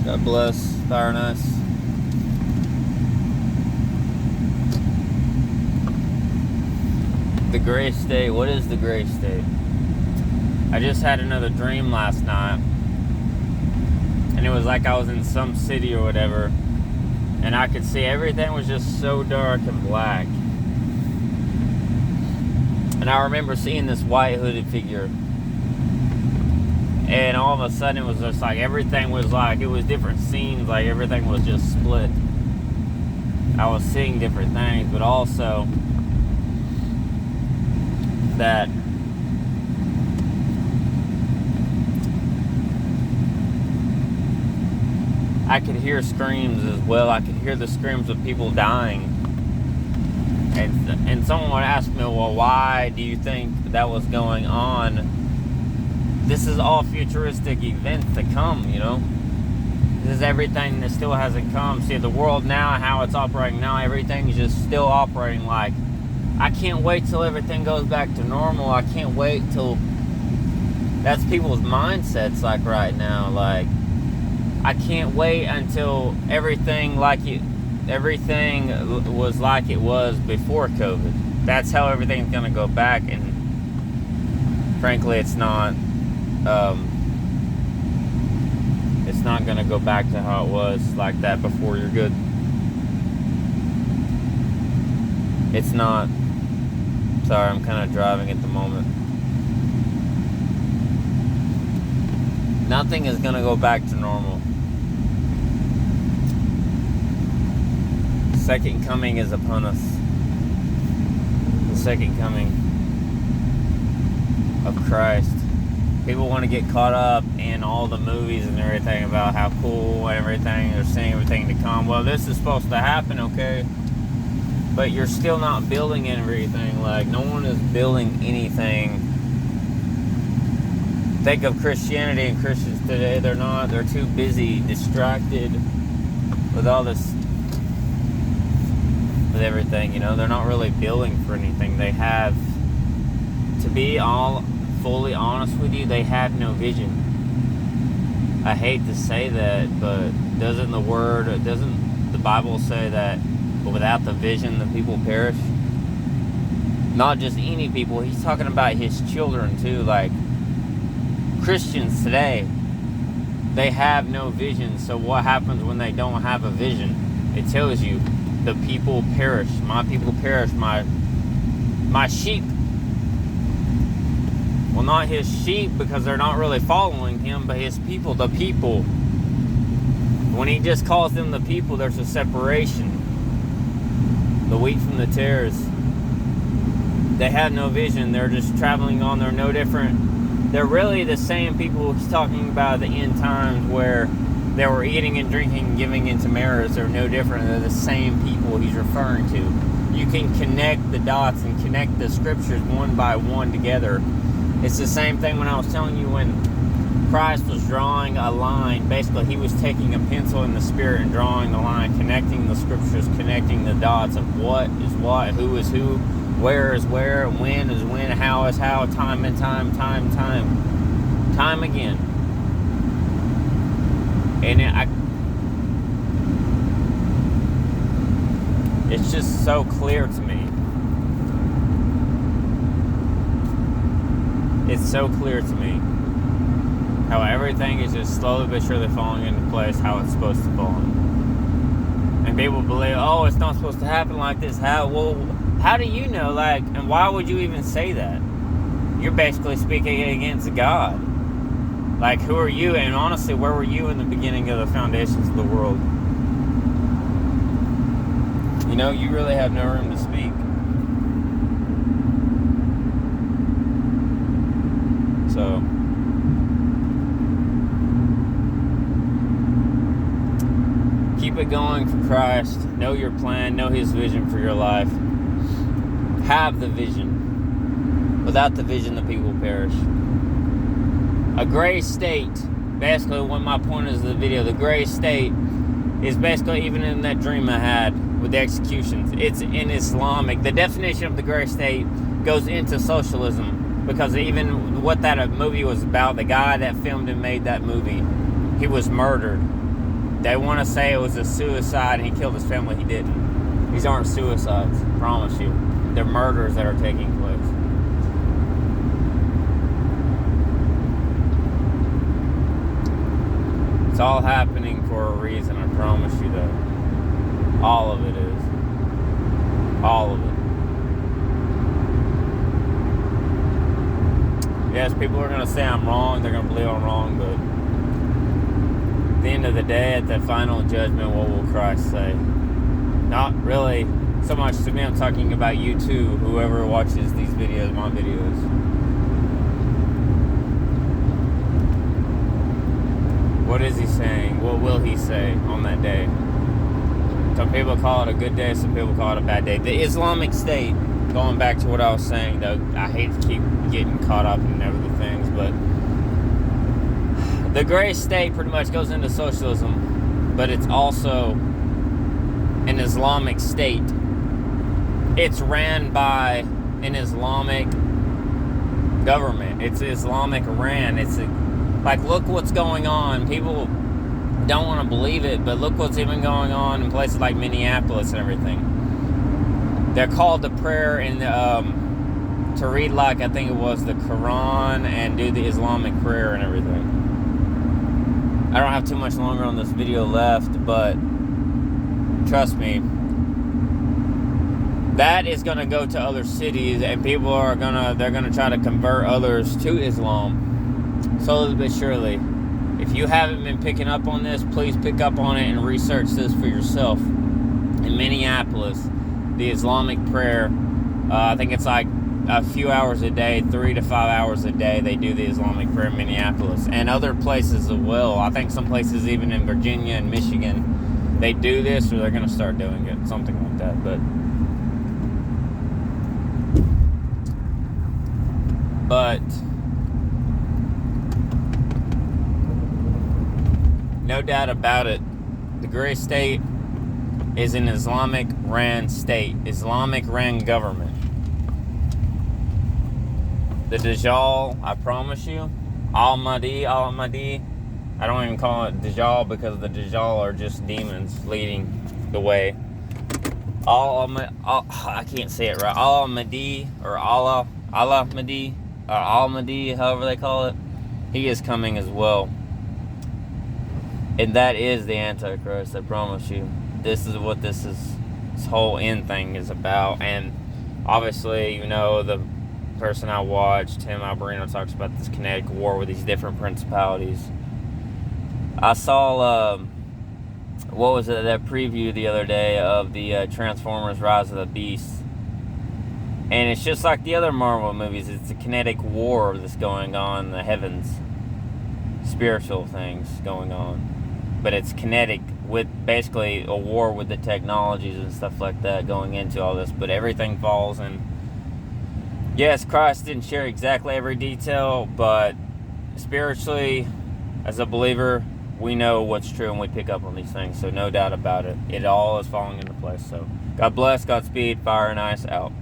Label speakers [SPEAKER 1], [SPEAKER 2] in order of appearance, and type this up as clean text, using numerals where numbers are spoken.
[SPEAKER 1] God bless. Fire nice. The gray state. What is the gray state? I just had another dream last night. And it was like I was in some city or whatever. And I could see everything was just so dark and black. And I remember seeing this white hooded figure. And all of a sudden it was just like everything was like, it was different scenes, like everything was just split. I was seeing different things, but also that I could hear screams as well. I could hear the screams of people dying. And someone would ask me, well, why do you think that was going on? This is all futuristic events to come, you know? This is everything that still hasn't come. See, the world now, how it's operating now, everything's just still operating like, I can't wait till everything goes back to normal. I can't wait till... That's people's mindsets like right now. Like, I can't wait until everything was like it was before COVID. That's how everything's going to go back. And frankly, it's not going to go back to how it was like that before you're good. It's not. Sorry, I'm kind of driving at the moment. Nothing is going to go back to normal. Second coming is upon us. The second coming of Christ. People want to get caught up in all the movies and everything about how cool and everything. They're seeing everything to come. Well, this is supposed to happen, okay? But you're still not building everything. Like, no one is building anything. Think of Christianity and Christians today. They're too busy, distracted with all this, with everything, you know. They're not really building for anything. They have, to be all fully honest with you, they have no vision. I hate to say that, but doesn't the Bible say that without the vision the people perish? Not just any people, he's talking about his children too. Like, Christians today, they have no vision. So what happens when they don't have a vision? It tells you the people perish. My people perish. My sheep. Well, not his sheep, because they're not really following him, but his people, the people. When he just calls them the people, there's a separation. The wheat from the tares. They have no vision. They're just traveling on. They're no different. They're really the same people he's talking about at the end times, where they were eating and drinking and giving into marriage. They're no different. They're the same people he's referring to. You can connect the dots and connect the scriptures one by one together. It's the same thing when I was telling you when Christ was drawing a line. Basically, he was taking a pencil in the spirit and drawing the line, connecting the scriptures, connecting the dots of what is what, who is who, where is where, when is when, how is how, time and time again. And it's just so clear to me. It's so clear to me how everything is just slowly but surely falling into place how it's supposed to fall in. And people believe, oh, it's not supposed to happen like this. How do you know? Like, and why would you even say that? You're basically speaking against God. Like, who are you? And honestly, where were you in the beginning of the foundations of the world? You know, you really have no room to speak. So, keep it going for Christ. Know your plan. Know his vision for your life. Have the vision. Without the vision, the people perish. A gray state, basically what my point is of the video, the gray state is basically, even in that dream I had with the executions, it's in Islamic. The definition of the gray state goes into socialism. Because even what that movie was about, the guy that filmed and made that movie, he was murdered. They want to say it was a suicide and he killed his family. He didn't. These aren't suicides, I promise you. They're murders that are taking place. It's all happening for a reason, I promise you that. All of it is. All of it. Yes, people are going to say I'm wrong. They're going to believe I'm wrong, but at the end of the day, at the final judgment, what will Christ say? Not really so much to me. I'm talking about you too, whoever watches these videos, my videos. What is he saying? What will he say on that day? Some people call it a good day, some people call it a bad day. The Islamic State, going back to what I was saying, though, I hate to keep getting caught up in other things, but the gray state pretty much goes into socialism, but it's also an Islamic state. It's ran by an Islamic government. It's Islamic ran. It's like, look what's going on. People don't want to believe it, but look what's even going on in places like Minneapolis and everything. They're called to prayer and to read, like, I think it was the Quran and do the Islamic prayer and everything. I don't have too much longer on this video left, but trust me, that is going to go to other cities, and people are they're gonna try to convert others to Islam, slowly but surely. If you haven't been picking up on this, please pick up on it and research this for yourself. In Minneapolis, the Islamic prayer, I think it's like a few hours a day, 3 to 5 hours a day, they do the Islamic prayer in Minneapolis, and other places as well. I think some places even in Virginia and Michigan, they do this, or they're going to start doing it, something like that. But no doubt about it, the gray state is an Islamic ran state, Islamic ran government. The Dajjal, I promise you, Al-Mahdi, I don't even call it Dajjal because the Dajjal are just demons leading the way. I can't say it right. Al-Mahdi or Al-Mahdi, however they call it, he is coming as well. And that is the Antichrist, I promise you. This is what this whole end thing is about. And obviously, you know, the person I watched, Tim Alberino, talks about this kinetic war with these different principalities. I saw, what was it, that preview the other day of the Transformers Rise of the Beast. And it's just like the other Marvel movies. It's a kinetic war that's going on in the heavens. Spiritual things going on. But it's kinetic, with basically a war with the technologies and stuff like that going into all this. But everything falls, and yes, Christ didn't share exactly every detail, but spiritually, as a believer, we know what's true and we pick up on these things. So no doubt about it. It all is falling into place. So God bless, Godspeed, Fire and Ice out.